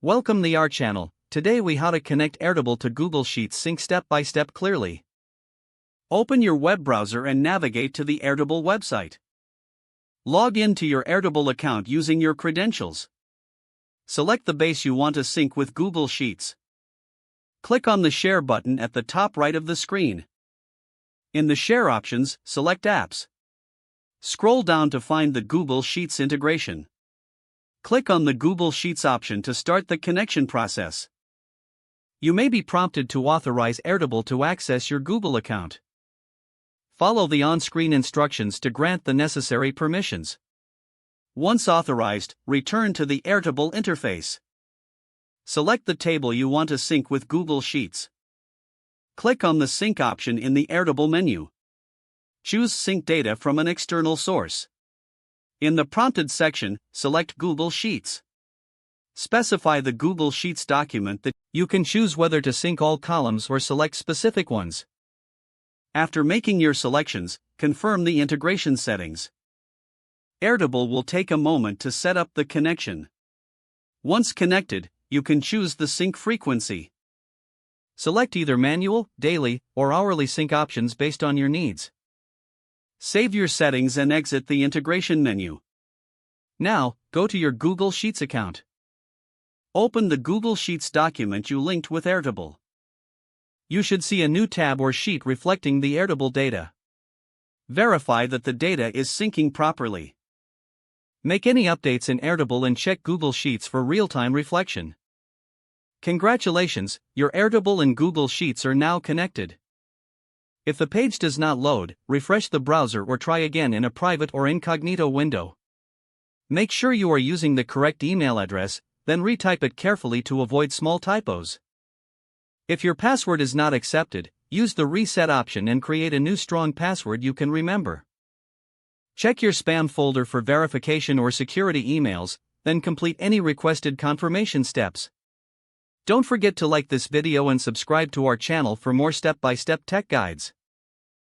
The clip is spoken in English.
Welcome the our channel. Today we how to connect Airtable to Google Sheets sync step by step clearly. Open your web browser and navigate to the Airtable website. Log in to your Airtable account using your credentials. Select the base you want to sync with Google Sheets. Click on the Share button at the top right of the screen. In the Share options, select Apps. Scroll down to find the Google Sheets integration. Click on the Google Sheets option to start the connection process. You may be prompted to authorize Airtable to access your Google account. Follow the on-screen instructions to grant the necessary permissions. Once authorized, return to the Airtable interface. Select the table you want to sync with Google Sheets. Click on the Sync option in the Airtable menu. Choose Sync data from an external source. In the prompted section, select Google Sheets. Specify the Google Sheets document that you can choose whether to sync all columns or select specific ones. After making your selections, confirm the integration settings. Airtable will take a moment to set up the connection. Once connected, you can choose the sync frequency. Select either manual, daily, or hourly sync options based on your needs. Save your settings and exit the integration menu. Now, go to your Google Sheets account. Open the Google Sheets document you linked with Airtable. You should see a new tab or sheet reflecting the Airtable data. Verify that the data is syncing properly. Make any updates in Airtable and check Google Sheets for real-time reflection. Congratulations, your Airtable and Google Sheets are now connected. If the page does not load, refresh the browser or try again in a private or incognito window. Make sure you are using the correct email address, then retype it carefully to avoid small typos. If your password is not accepted, use the reset option and create a new strong password you can remember. Check your spam folder for verification or security emails, then complete any requested confirmation steps. Don't forget to like this video and subscribe to our channel for more step-by-step tech guides.